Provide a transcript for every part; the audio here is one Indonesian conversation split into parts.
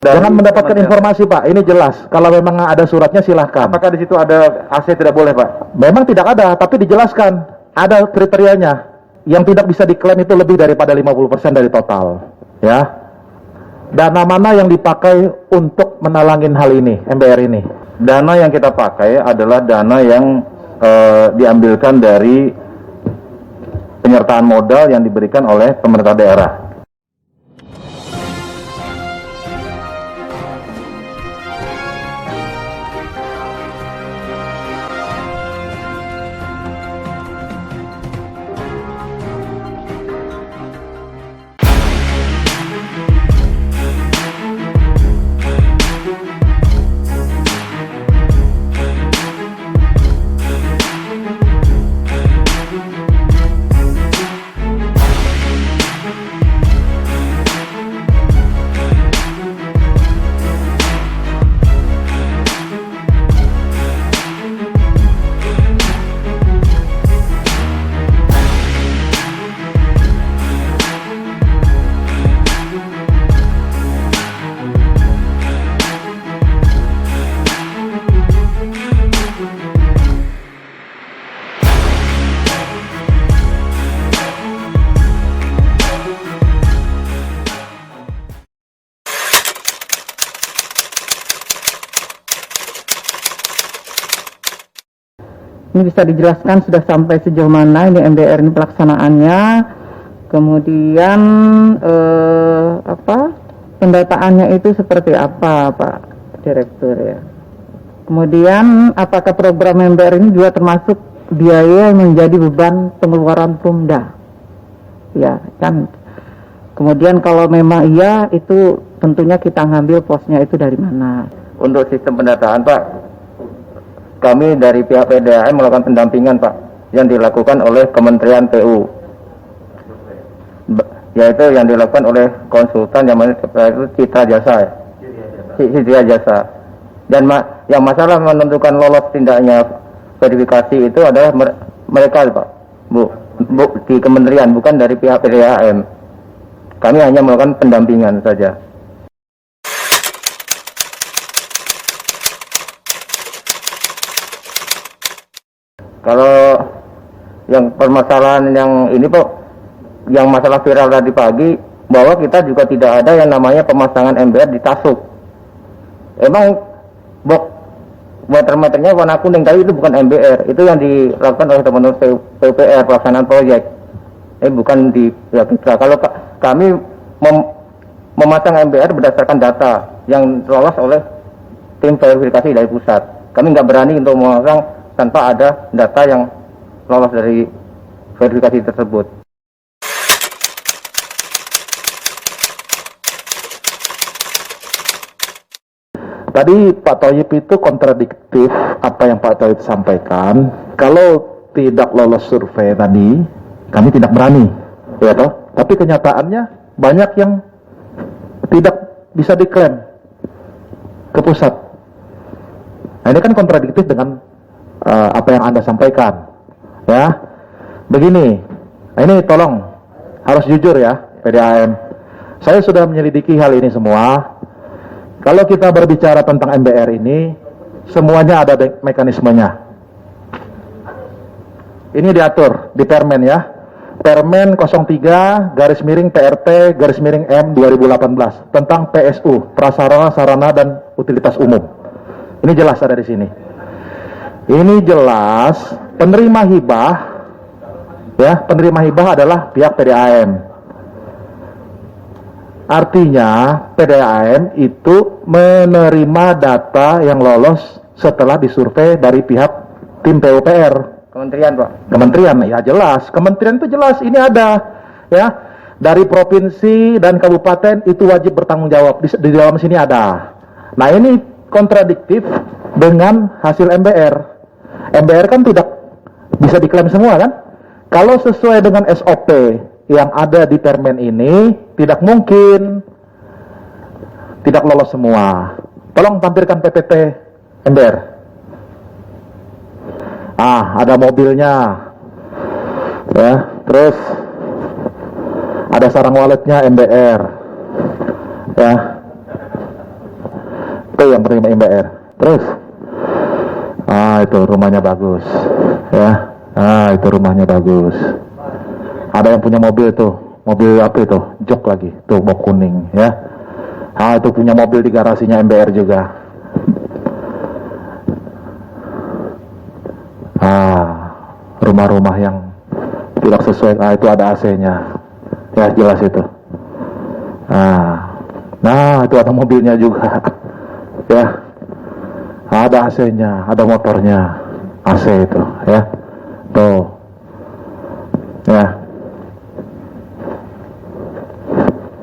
Jangan mendapatkan informasi Pak, ini jelas. Kalau memang ada suratnya silahkan. Apakah di situ ada AC tidak boleh Pak? Memang tidak ada, tapi dijelaskan. Ada kriterianya. Yang tidak bisa diklaim itu lebih daripada 50% dari total. Ya. Dana mana yang dipakai untuk menalangin hal ini, MBR ini? Dana yang kita pakai adalah dana yang diambilkan dari penyertaan modal yang diberikan oleh pemerintah daerah. Ini bisa dijelaskan sudah sampai sejauh mana ini MBR ini pelaksanaannya, kemudian pendataannya itu seperti apa Pak Direktur ya. Kemudian apakah program MBR ini juga termasuk biaya yang menjadi beban pengeluaran Pemda? Ya kan. Kemudian kalau memang iya, itu tentunya kita ngambil posnya itu dari mana? Untuk sistem pendataan Pak, kami dari pihak PDAM melakukan pendampingan Pak, yang dilakukan oleh Kementerian PU, yaitu yang dilakukan oleh konsultan yang itu Citra Jasa, Citra Jasa. Dan yang masalah menentukan lolos tindaknya verifikasi itu adalah mereka Pak, Bu, di Kementerian, bukan dari pihak PDAM. Kami hanya melakukan pendampingan saja. Kalau yang permasalahan yang ini Pak, yang masalah viral tadi pagi, bahwa kita juga tidak ada yang namanya pemasangan MBR di Tasuk. Emang box meter-meternya warna kuning, tapi itu bukan MBR, itu yang dilakukan oleh teman-teman PUPR, pelaksanaan proyek. Bukan di pihak kita. Kalau kami memasang MBR berdasarkan data yang lolos oleh tim verifikasi dari pusat. Kami nggak berani untuk memasang tanpa ada data yang lolos dari verifikasi tersebut. Tadi Pak Thoyib itu kontradiktif apa yang Pak Thoyib sampaikan. Kalau tidak lolos survei tadi, kami tidak berani, ya toh. Tapi kenyataannya banyak yang tidak bisa diklaim ke pusat. Nah, ini kan kontradiktif dengan apa yang Anda sampaikan, ya. Begini, ini tolong harus jujur ya, PDAM. Saya sudah menyelidiki hal ini semua. Kalau kita berbicara tentang MBR ini, semuanya ada mekanismenya. Ini diatur di Permen ya. Permen 03 garis miring PRT garis miring M 2018 tentang PSU, prasarana sarana dan utilitas umum. Ini jelas ada di sini. Ini jelas penerima hibah, ya, penerima hibah adalah pihak PDAM. Artinya PDAM itu menerima data yang lolos setelah disurvei dari pihak tim PUPR. Kementerian Pak. Kementerian, ya jelas. Kementerian itu jelas, ini ada, ya. Dari provinsi dan kabupaten itu wajib bertanggung jawab. Di dalam sini ada. Nah ini kontradiktif dengan hasil MBR. MBR kan tidak bisa diklaim semua kan? Kalau sesuai dengan SOP yang ada di Permen ini, tidak mungkin tidak lolos semua. Tolong tampilkan PPT MBR. Ada mobilnya, ya. Terus ada sarang walletnya MBR, ya. Tuh yang penerima MBR. Terus, itu rumahnya bagus, ya. Itu rumahnya bagus. Ada yang punya mobil tuh, mobil apa itu? Jok lagi, tuh box kuning, ya. Itu punya mobil di garasinya MBR juga. Rumah-rumah yang tidak sesuai, itu ada AC-nya, ya jelas itu. Itu ada mobilnya juga, ya. Ada AC-nya, ada motornya, AC itu, ya. Tuh, ya.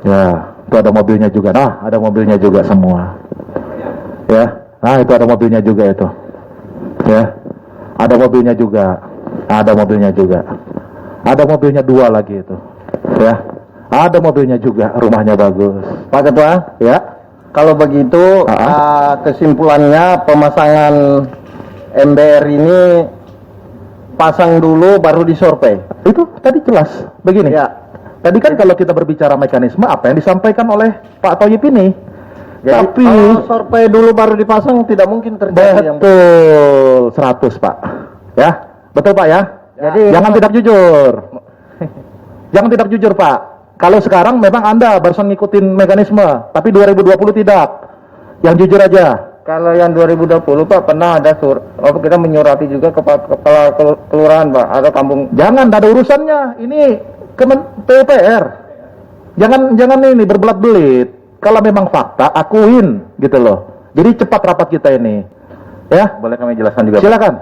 Ya, itu ada mobilnya juga. Ada mobilnya juga semua. Ya. Itu ada mobilnya juga itu. Ya. Ada mobilnya juga. Ada mobilnya juga. Ada mobilnya 2 lagi itu. Ya. Ada mobilnya juga, rumahnya bagus. Pak Ketua, Ya. kalau begitu kesimpulannya pemasangan MBR ini pasang dulu baru disurvei. Itu tadi jelas. Begini. Ya. Tadi kan kalau kita berbicara mekanisme apa yang disampaikan oleh Pak Thoyib ini. Jadi, Tapi kalau survei dulu baru dipasang tidak mungkin terjadi yang betul 100 Pak. Ya, betul Pak ya. Jadi Jangan tidak jujur. Jangan tidak jujur Pak. Kalau sekarang memang Anda barusan ngikutin mekanisme, tapi 2020 tidak. Yang jujur aja. kalau yang 2020 Pak pernah ada kita menyurati juga kepala kelurahan Pak atau kampung. Jangan, tidak ada urusannya. Ini PUPR. Jangan ini berbelat-belit. Kalau memang fakta, akuin gitu loh. Jadi cepat rapat kita ini. Ya, Boleh kami jelaskan juga Pak? silakan.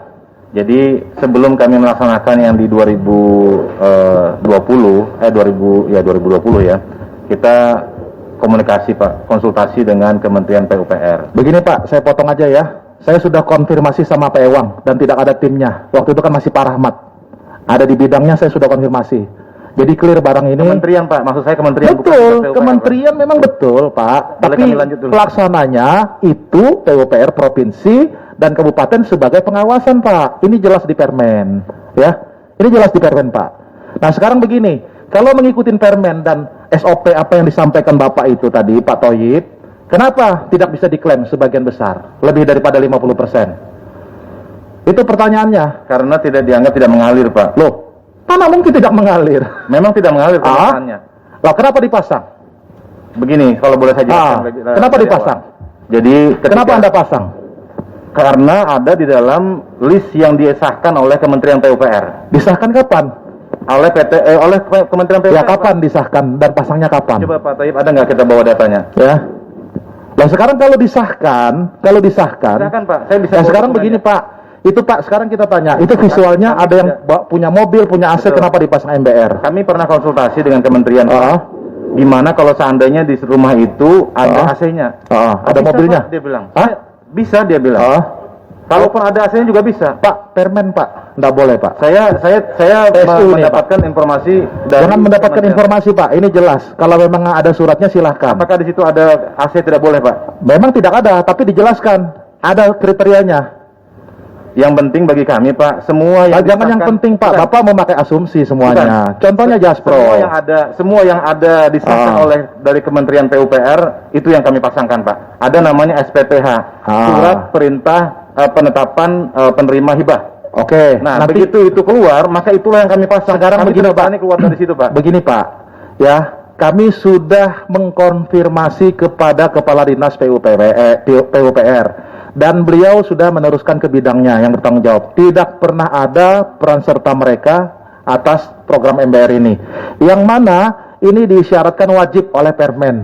Jadi sebelum kami melaksanakan yang di 2020 ya, kita komunikasi Pak, konsultasi dengan Kementerian PUPR. Begini Pak, saya potong aja ya. Saya sudah konfirmasi sama Pak Ewang dan tidak ada timnya. Waktu itu kan masih Pak Rahmat. Ada di bidangnya, saya sudah konfirmasi. Jadi clear barang ini. Kementerian Pak, maksud saya kementerian bukan Betul, PUPR, kementerian memang betul Pak. Boleh Tapi kami lanjut dulu? pelaksananya itu PUPR provinsi dan kabupaten sebagai pengawasan Pak. Ini jelas di Permen, ya. Ini jelas di Permen Pak. Nah sekarang begini, kalau mengikuti Permen dan SOP apa yang disampaikan Bapak itu tadi Pak Thoyib, kenapa tidak bisa diklaim sebagian besar, lebih daripada 50%? Itu pertanyaannya. Karena tidak dianggap tidak mengalir Pak. Loh, mana mungkin tidak mengalir? Memang tidak mengalir pemasangannya. Lah kenapa dipasang? Begini, kalau boleh saya jelaskan. Kenapa dari dipasang? awal. Jadi Kenapa Anda pasang? Karena ada di dalam list yang disahkan oleh Kementerian PUPR, Disahkan kapan? oleh Kementerian PUPR. Ya kapan disahkan dan pasangnya kapan? Coba Pak Taib, ada nggak kita bawa datanya? Ya. Nah sekarang kalau disahkan, Silakan Pak, saya bisa. nah bawa sekarang dokumennya. begini Pak, itu Pak sekarang kita tanya, itu visualnya Kami ada yang tidak- punya mobil, punya AC, Betul. kenapa dipasang MBR? Kami pernah konsultasi dengan Kementerian, Ah. gimana kalau seandainya di rumah itu ada AC-nya? Ada Bisa, mobilnya? Pak, dia bilang. Ah? Bisa dia bilang. Kalaupun ada AC-nya juga bisa. Pak, Permen Pak, nggak boleh Pak. Saya PSU ini, mendapatkan informasi dari Jangan mendapatkan Kementerian. informasi Pak, ini jelas. Kalau memang ada suratnya silahkan. Apakah di situ ada AC tidak boleh Pak? Memang tidak ada, tapi dijelaskan. Ada kriterianya. Yang penting bagi kami Pak, semua yang Jangan yang disahkan- penting Pak, Bukan. Bapak memakai asumsi semuanya. Contohnya Jaspro. Semua yang ada disahkan Ah. oleh dari Kementerian PUPR itu yang kami pasangkan Pak. Ada namanya SPPH, Surat Perintah Penetapan Penerima Hibah. Oke, Nah, nanti begitu itu keluar, maka itulah yang kami pasang. Sekarang kami begini, tidak Pak. berani keluar dari situ Pak. begini Pak, ya kami sudah mengkonfirmasi kepada Kepala Dinas PUPR dan beliau sudah meneruskan ke bidangnya yang bertanggung jawab. Tidak pernah ada peran serta mereka atas program MBR ini, yang mana ini disyaratkan wajib oleh Permen.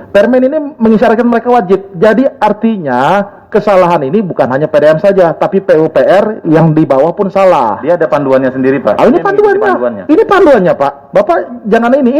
Permen ini mengisyaratkan mereka wajib. Jadi artinya kesalahan ini bukan hanya PDM saja, tapi PUPR yang di bawah pun salah. Dia ada panduannya sendiri Pak. Ini Dia mengikuti panduannya. Ini panduannya, Pak. Bapak jangan ini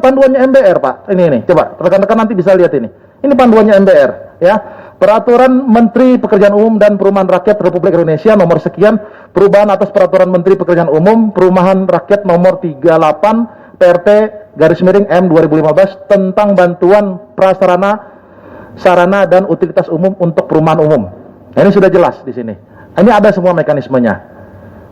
panduannya MBR, Pak. Ini. Coba rekan-rekan nanti bisa lihat ini. Ini panduannya MBR, ya. Peraturan Menteri Pekerjaan Umum dan Perumahan Rakyat Republik Indonesia nomor sekian, perubahan atas Peraturan Menteri Pekerjaan Umum Perumahan Rakyat nomor 38 PRT _M 2015 tentang bantuan prasarana sarana dan utilitas umum untuk perumahan umum. Nah, ini sudah jelas di sini. Ini ada semua mekanismenya.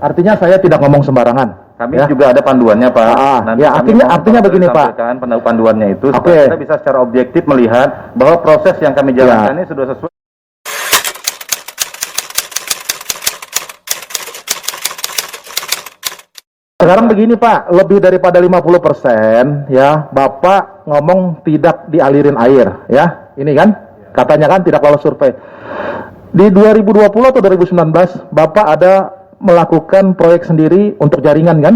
Artinya saya tidak ngomong sembarangan. Kami ya. juga ada panduannya Pak. Ya, kami artinya mohon begini, Pak. sampaikan panduannya itu Oke. supaya kita bisa secara objektif melihat bahwa proses yang kami jalankan ini sudah sesuai Sekarang begini Pak, lebih daripada 50% ya, Bapak ngomong tidak dialirin air ya. Ini kan, katanya kan tidak lolos survei. Di 2020 atau 2019, Bapak ada melakukan proyek sendiri untuk jaringan kan?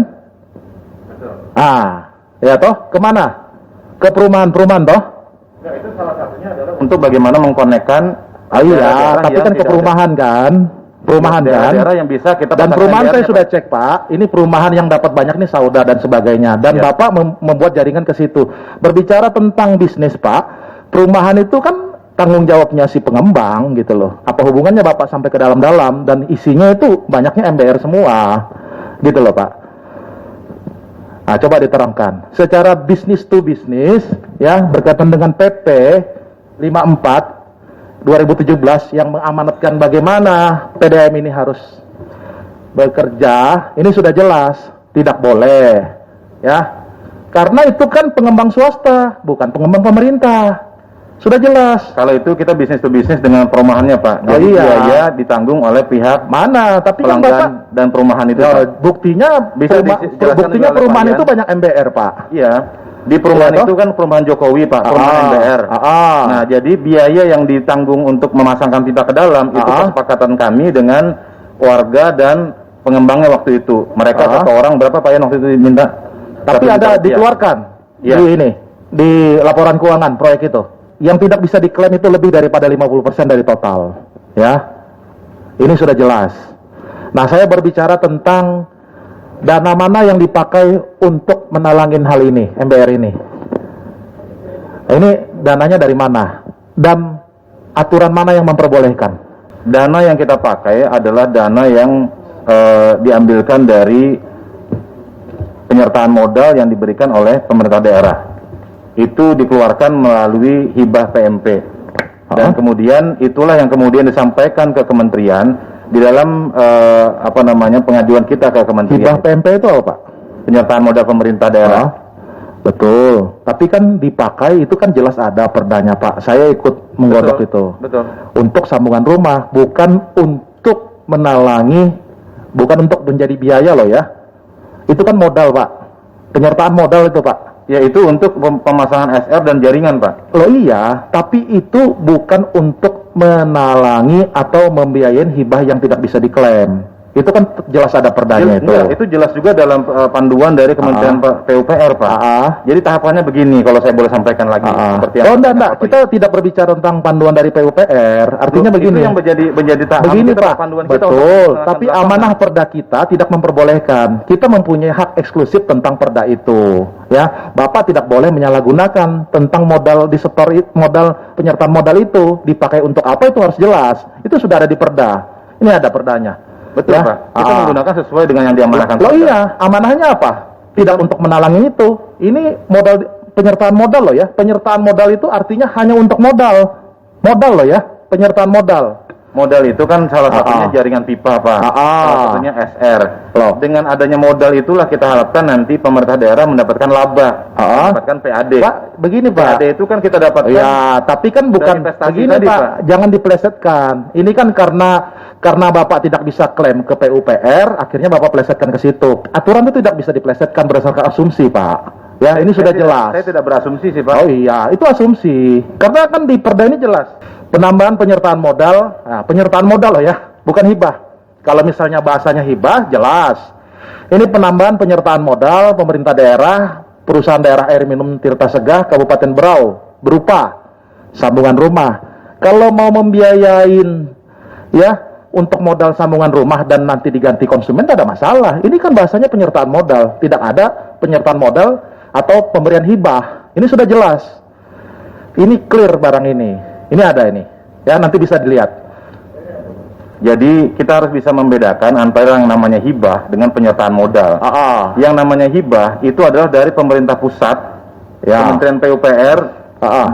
Betul. Ya toh, kemana? Ke perumahan-perumahan toh? Nah, itu salah satunya adalah untuk bagaimana mengkonekkan. Iya, tapi kan ke perumahan kan? Perumahan kan? Daerah yang bisa kita dan perumahan saya MBR-nya, sudah cek Pak, ini perumahan yang dapat banyak nih Sauda dan sebagainya. Dan Bapak membuat jaringan ke situ. Berbicara tentang bisnis Pak, perumahan itu kan tanggung jawabnya si pengembang gitu loh. Apa hubungannya Bapak sampai ke dalam-dalam dan isinya itu banyaknya MBR semua gitu loh Pak. Nah, coba diterangkan secara bisnis to bisnis ya, berkaitan dengan PP 54 2017 yang mengamanatkan bagaimana PDAM ini harus bekerja. Ini sudah jelas tidak boleh ya, karena itu kan pengembang swasta bukan pengembang pemerintah. Sudah jelas. Kalau itu kita bisnis to bisnis dengan perumahannya Pak. Jadi biaya ditanggung oleh pihak mana? Tapi kan Bapak dan perumahan itu. Buktinya buktinya perumahan itu banyak MBR Pak. Iya. Di perumahan itu kan perumahan Jokowi Pak, perumahan MBR. Nah, jadi biaya yang ditanggung untuk memasangkan pipa ke dalam itu kesepakatan kami dengan warga dan pengembangnya waktu itu. Mereka satu orang berapa Pak ya waktu itu diminta? Tapi ada dikeluarkan di ini di laporan keuangan proyek itu. Yang tidak bisa diklaim itu lebih daripada 50% dari total. Ya. Ini sudah jelas. Nah, saya berbicara tentang dana mana yang dipakai untuk menalangin hal ini, MBR ini. Ini dananya dari mana? Dan aturan mana yang memperbolehkan? Dana yang kita pakai adalah dana yang diambilkan dari penyertaan modal yang diberikan oleh pemerintah daerah. Itu dikeluarkan melalui hibah PMP. Dan kemudian itulah yang kemudian disampaikan ke kementerian di dalam pengajuan kita ke kementerian. Hibah PMP itu apa Pak? Penyertaan modal pemerintah daerah. Betul. Tapi kan dipakai itu kan jelas ada perdanya Pak. Saya ikut menggodok itu. Betul. Untuk sambungan rumah, bukan untuk menalangi, bukan untuk menjadi biaya loh ya. Itu kan modal Pak. Penyertaan modal itu Pak. Ya itu untuk pemasangan SR dan jaringan Pak. Loh iya, tapi itu bukan untuk menalangi atau membiayain hibah yang tidak bisa diklaim. Itu kan jelas ada perdanya itu. Itu jelas juga dalam panduan dari Kementerian PUPR Pak. Jadi tahapannya begini kalau saya boleh sampaikan lagi. Seperti enggak. Kita tidak berbicara tentang panduan dari PUPR. Artinya begini. Itu yang menjadi tahap begini kita, Pak. panduan Betul. Kita tapi amanah perda kita tidak memperbolehkan. Kita mempunyai hak eksklusif tentang perda itu. Ya, Bapak tidak boleh menyalahgunakan tentang modal disetor modal penyertaan modal itu dipakai untuk apa itu harus jelas. Itu sudah ada di perda. Ini ada perdanya. Betul ya? Pak. Kita menggunakan sesuai dengan yang diamanahkan. Loh iya, amanahnya apa? Tidak untuk menalangi itu. Ini modal penyertaan modal loh ya. Penyertaan modal itu artinya hanya untuk modal. Modal loh ya. Penyertaan modal. Modal itu kan salah satunya jaringan pipa Pak. Salah satunya SR. Loh. Dengan adanya modal itulah kita harapkan nanti pemerintah daerah mendapatkan laba, mendapatkan PAD. Pak, begini Pak. PAD itu kan kita dapatkan. Ya, tapi kan bukan begini tadi, Pak. Jangan dipelesetkan. Ini kan karena Bapak tidak bisa klaim ke PUPR, akhirnya Bapak pelesetkan ke situ. Aturan itu tidak bisa dipelesetkan berdasarkan asumsi, Pak. Ya, ini sudah jelas. Saya tidak berasumsi sih, Pak. Oh iya, itu asumsi. Karena kan di perda ini jelas. Penambahan penyertaan modal, penyertaan modal loh ya, bukan hibah. Kalau misalnya bahasanya hibah, jelas. Ini penambahan penyertaan modal pemerintah daerah, perusahaan daerah air minum Tirta Segah, Kabupaten Berau, berupa sambungan rumah. Kalau mau membiayain, ya, untuk modal sambungan rumah dan nanti diganti konsumen, tidak ada masalah. Ini kan bahasanya penyertaan modal, tidak ada penyertaan modal atau pemberian hibah. Ini sudah jelas. Ini clear barang ini. Ini ada ini. Ya, nanti bisa dilihat. Jadi kita harus bisa membedakan antara yang namanya hibah dengan penyertaan modal. Yang namanya hibah itu adalah dari pemerintah pusat, Kementerian PUPR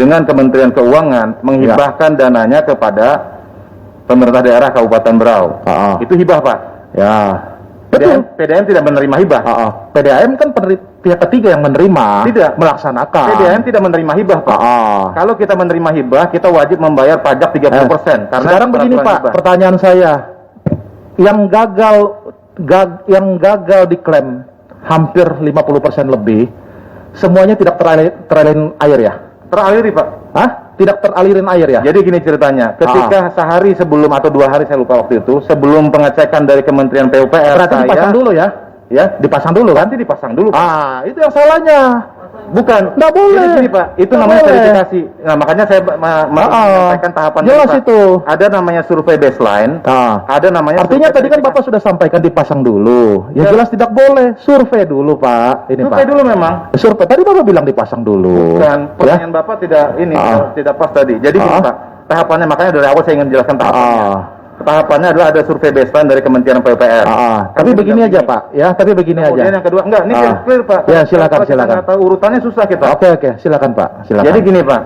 dengan Kementerian Keuangan menghibahkan dananya kepada pemerintah daerah Kabupaten Berau. Itu hibah Pak. Ya. PDAM tidak menerima hibah. PDAM kan pihak ketiga yang menerima, tidak melaksanakan. PDAM tidak menerima hibah, Pak. Kalau kita menerima hibah, kita wajib membayar pajak 30%. Karena sekarang begini Pak, hibah. Pertanyaan saya, yang gagal diklaim hampir 50% lebih, semuanya tidak teralirin air ya? Teraliri Pak. Hah? Tidak teralirin air ya? Jadi gini ceritanya, ketika sehari sebelum atau 2 hari saya lupa waktu itu, sebelum pengecekan dari Kementerian PUPR, Berarti dipasang dulu ya? ya Dipasang dulu kan? nanti dipasang dulu. Pak. Itu yang salahnya. Bukan, Nggak boleh. Jadi gini Pak, itu Nggak namanya boleh. verifikasi. Nah makanya saya menyampaikan tahapan Jelas Pak. itu. Ada namanya survei baseline, ada namanya. Artinya survei tadi kan verifikasi. Bapak sudah sampaikan dipasang dulu. Ya, Ya. jelas tidak boleh. Survei dulu Pak. Ini Survei Pak. dulu memang. Survei. Tadi Bapak bilang dipasang dulu. Dan Ya. pertanyaan Bapak tidak tidak pas tadi. Jadi gini Pak, tahapannya makanya dari awal saya ingin menjelaskan tahapannya. Tahapannya adalah ada survei baseline dari Kementerian PUPR. Tapi begini aja Pak. Ya, tapi begini Kemudian aja. yang kedua, enggak, ini clear Pak. Ya, silakan, Kalau kita silakan. nggak tahu urutannya susah kita. Oke, silakan Pak. Silakan. Jadi gini Pak,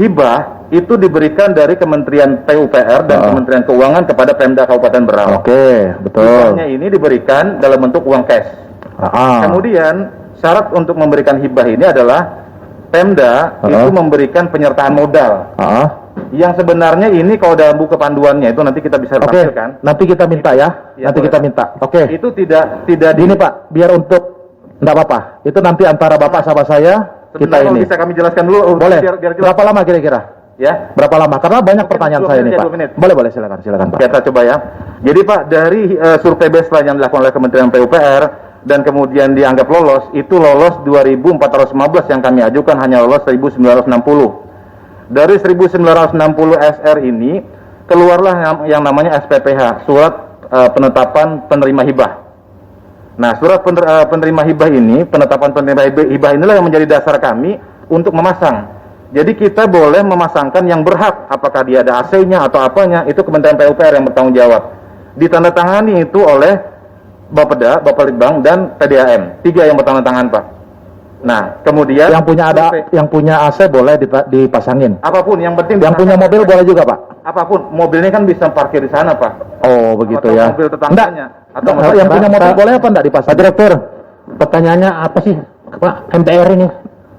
hibah itu diberikan dari Kementerian PUPR dan Kementerian Keuangan kepada Pemda Kabupaten Berau. Oke, betul. Hibahnya ini diberikan dalam bentuk uang cash. Kemudian syarat untuk memberikan hibah ini adalah Pemda itu memberikan penyertaan modal. Yang sebenarnya ini kalau dalam buku panduannya itu nanti kita bisa Oke, tampilkan. nanti kita minta ya. Ya, Nanti boleh. kita minta. Oke. Itu tidak Ini Pak, biar untuk enggak apa-apa. Itu nanti antara Bapak sama saya kita Sebentar, kalau ini. bisa kami jelaskan dulu. Boleh. Biar jelas. Berapa lama kira-kira? Ya. Berapa lama? Karena banyak Mungkin pertanyaan 2 saya menit nih ya, Pak. 2 menit. Boleh, silakan Pak. Kita coba ya. Jadi Pak, dari survei baseline yang dilakukan oleh Kementerian PUPR dan kemudian dianggap lolos, itu lolos 2.415 yang kami ajukan hanya lolos 1.960. Dari 1.960 SR ini keluarlah yang namanya SPPH, surat penetapan penerima hibah. Nah, surat penerima hibah ini, penetapan penerima hibah inilah yang menjadi dasar kami untuk memasang. Jadi kita boleh memasangkan yang berhak, apakah dia ada AC-nya atau apanya, itu Kementerian PUPR yang bertanggung jawab. Ditandatangani itu oleh Bapeda, Bapelitbang dan PDAM, 3 yang bertandatangan Pak. Nah, kemudian yang punya AC boleh dipasangin. apapun yang penting Yang punya mobil boleh juga Pak. apapun, mobilnya kan bisa parkir di sana Pak. Oh begitu Atau ya. mobil tetangganya. Atau yang punya mobil boleh apa enggak dipasang? Direktur, pertanyaannya apa sih Pak MPR ini?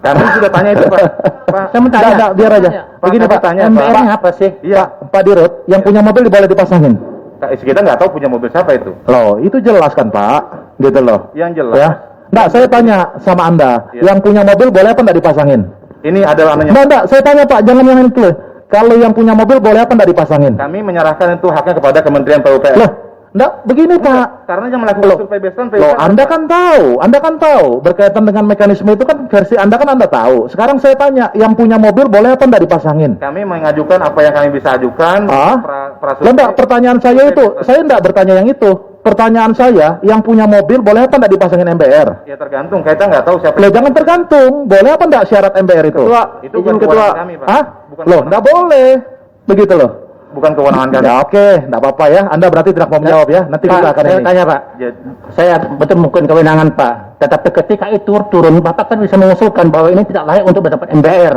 Kami sudah tanya itu Pak. Pak, Saya mau tanya. Enggak, biar aja. Begini kami Pak, tanya, MPR ini Pak. apa sih? Iya, Pak Dirut, yang punya mobil boleh dipasangin. kita nggak tahu punya mobil siapa itu. Loh, itu jelas kan Pak? Gitu loh. Yang jelas. Ya. Enggak, saya tanya sama Anda, Iya. yang punya mobil boleh apa enggak dipasangin? Ini adalah anunya. Enggak, saya tanya Pak, jangan yang itu. Kalau yang punya mobil boleh apa enggak dipasangin? Kami menyerahkan itu haknya kepada Kementerian PUPR. Loh, enggak, begini Pak. Karena yang melakukan survei baseline Loh, PUPR. Anda kan tahu berkaitan dengan mekanisme itu kan versi Anda kan Anda tahu. Sekarang saya tanya, yang punya mobil boleh apa enggak dipasangin? Kami mengajukan apa yang kami bisa ajukan. Loh, enggak, pertanyaan saya itu, saya enggak bertanya yang itu. Pertanyaan saya, yang punya mobil boleh apa enggak dipasangin MBR? Ya tergantung, kita nggak tahu siapa. Loh, jangan tergantung. Boleh apa enggak syarat MBR itu? Itu bukan kewenangan kami, Pak. Hah? Bukan Loh, kewenangan. enggak boleh. Begitu loh. Bukan kewenangan kami. Ya oke, enggak apa-apa ya. Anda berarti tidak mau menjawab ya. Nanti kita akan saya ini. tanya Pak. Jadi, Saya betul mungkin kewenangan Pak. Tetapi ketika itu turun, Bapak kan bisa mengusulkan bahwa ini tidak layak untuk mendapat MBR.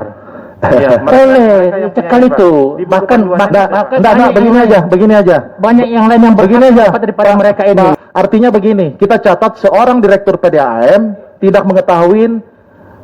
ya, Boleh, mereka yang cekal punya, itu. Pak. Di buku Bahkan panduannya bahkan itu, Pak. Enggak, begini aja. banyak yang lain yang Begini aja. berpendapat daripada mereka ini. Pak, artinya begini, kita catat seorang direktur PDAM tidak mengetahui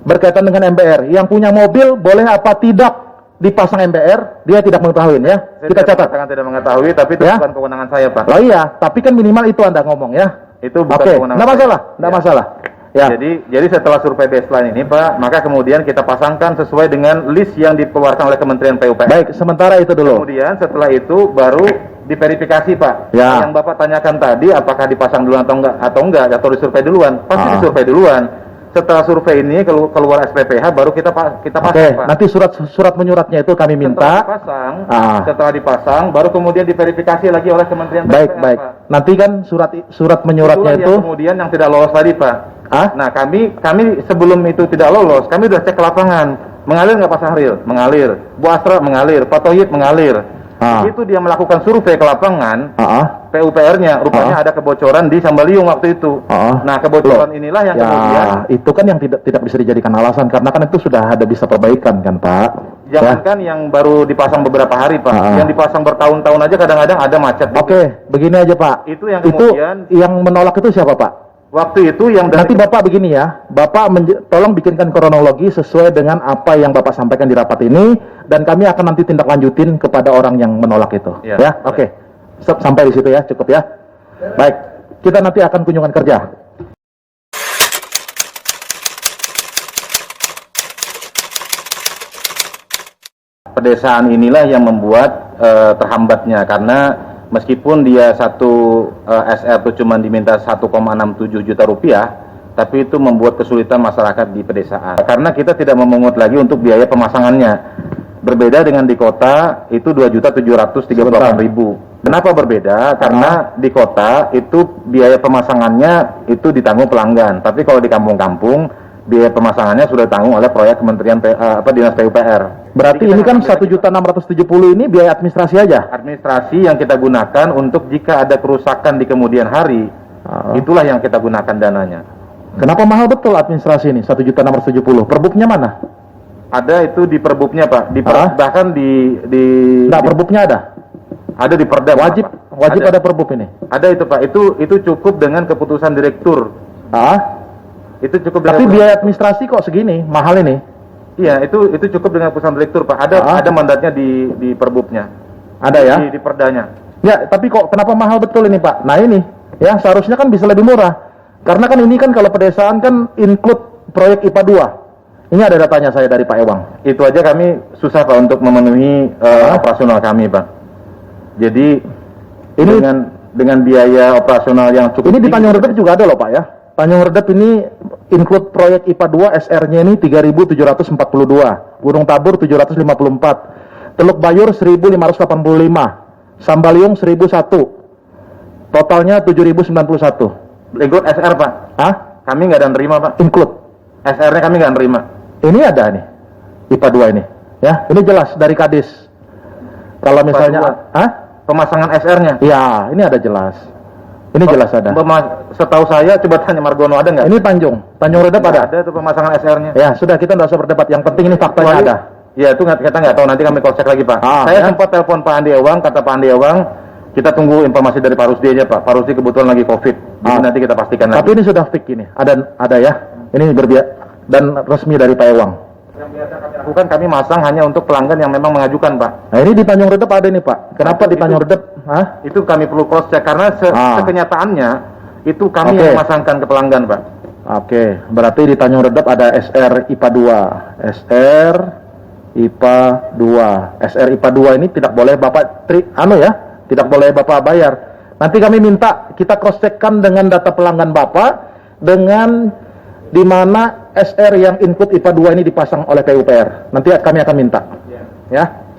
berkaitan dengan MBR. Yang punya mobil boleh apa tidak dipasang MBR, dia tidak mengetahui ya. Saya Kita tidak catat. mengatakan tidak mengetahui, tapi itu Ya. bukan kewenangan saya, Pak. Oh iya, tapi kan minimal itu Anda ngomong ya. Itu bukan Oke, kewenangan enggak saya. masalah, enggak Ya. masalah. Ya. Jadi setelah survei baseline ini, Pak, maka kemudian kita pasangkan sesuai dengan list yang dikeluarkan oleh Kementerian PUPR. Baik, sementara itu dulu. Kemudian setelah itu baru diverifikasi, Pak. Ya. Yang Bapak tanyakan tadi apakah dipasang duluan atau enggak atau disurvei duluan? Pasti Ah. disurvei duluan. Setelah survei ini keluar SPPH baru kita pasang, Oke, Pak. nanti surat menyuratnya itu kami minta. Setelah dipasang, baru kemudian diverifikasi lagi oleh Kementerian Baik, PUPR, baik. Pak. Nanti kan surat menyuratnya Itulah itu. yang kemudian yang tidak lolos tadi, Pak. Ah? Nah, kami sebelum itu tidak lolos, kami sudah cek ke lapangan. Mengalir nggak Pak Sahril? Mengalir. Bu Astra mengalir. Pak Toyib mengalir. Ah. Itu dia melakukan survei ke lapangan, PUPR-nya, rupanya Ah. ada kebocoran di Sambaliung waktu itu. Ah. Nah, kebocoran inilah yang kemudian Ya, itu kan yang tidak bisa dijadikan alasan karena kan itu sudah ada bisa perbaikan kan, Pak. Ya. jangankan yang baru dipasang beberapa hari, Pak. Ah. Yang dipasang bertahun-tahun aja kadang-kadang ada macet. Oke, begini aja, Pak. Itu yang kemudian yang menolak itu siapa, Pak? waktu itu yang dari Nanti Bapak begini ya, Bapak tolong bikinkan kronologi sesuai dengan apa yang Bapak sampaikan di rapat ini, dan kami akan nanti tindak lanjutin kepada orang yang menolak itu. Ya, Ya, oke. Sampai di situ ya, cukup ya. Baik, kita nanti akan kunjungan kerja. Pedesaan inilah yang membuat terhambatnya, karena meskipun dia satu SR itu cuma diminta 1,67 juta rupiah, tapi itu membuat kesulitan masyarakat di pedesaan. Karena kita tidak memungut lagi untuk biaya pemasangannya. Berbeda dengan di kota itu 2.738.000. Kenapa berbeda? Karena di kota itu biaya pemasangannya itu ditanggung pelanggan, tapi kalau di kampung-kampung biaya pemasangannya sudah ditanggung oleh proyek Kementerian Dinas PUPR. Berarti ini kan 1.670 ini biaya administrasi aja. Administrasi yang kita gunakan untuk jika ada kerusakan di kemudian hari, itulah yang kita gunakan dananya. Kenapa mahal betul administrasi ini 1.670? Perbuknya mana? Ada itu di perbuknya Pak, bahkan Nah, perbuknya ada. Ada di Perda. Wajib ada perbuk ini. Ada itu Pak, itu cukup dengan keputusan direktur. Itu cukup. Tapi biaya administrasi kok segini mahal ini? Iya, itu cukup dengan keputusan direktur Pak. Ada mandatnya di perbuknya. Ada ya? Di perdanya. Ya, tapi kok kenapa mahal betul ini Pak? Nah ini, ya seharusnya kan bisa lebih murah. Karena kan ini kan kalau pedesaan kan include proyek IPA 2. Ini ada datanya saya dari Pak Ewang. Itu aja kami susah Pak untuk memenuhi operasional kami Pak. Jadi ini dengan biaya operasional yang cukup. Ini di Tanjung Redep juga ada loh Pak ya. Tanjung Redep ini include proyek IPA 2 SR-nya ini 3.742, Gunung Tabur 754, Teluk Bayur 1.585, Sambaliung 1.001, totalnya 7.091. Include SR Pak? Kami nggak ada nerima Pak. Include SR-nya kami nggak nerima. Ini ada nih IPA 2 ini, ya ini jelas dari Kadis. Kalau misalnya, pemasangan SR-nya? Ya, ini ada jelas. Ini jelas ada. Setahu saya, coba tanya Margono, ada nggak? Ini Tanjung Redep ada. Ada tuh pemasangan SR-nya. Ya, sudah kita nggak usah berdebat. Yang penting ini faktanya ada. Ya, itu kita nggak tahu. Nanti kami cross check lagi Pak. Saya sempat telepon Pak Andi Ewang, kata Pak Andi Ewang, kita tunggu informasi dari Pak Rusdi aja Pak. Pak Rusdi kebetulan lagi COVID. Jadi nanti kita pastikan lagi. Tapi ini sudah fix ini. Ada ya. Ini dan resmi dari Pak Ewang. Yang biasa kami lakukan, kami masang hanya untuk pelanggan yang memang mengajukan Pak. Nah ini di Tanjung Redep ada nih Pak. Kenapa di Tanjung Redep? Itu kami perlu cross check karena sekenyataannya itu kami yang memasangkan ke pelanggan Pak. Oke, berarti di Tanjung Redep ada SR IPA 2. SR IPA 2. SR IPA 2 ini tidak boleh Bapak tidak boleh Bapak bayar. Nanti kami minta kita cross checkkan dengan data pelanggan Bapak dengan di mana SR yang input IPA 2 ini dipasang oleh PUPR. Nanti kami akan minta. Ya.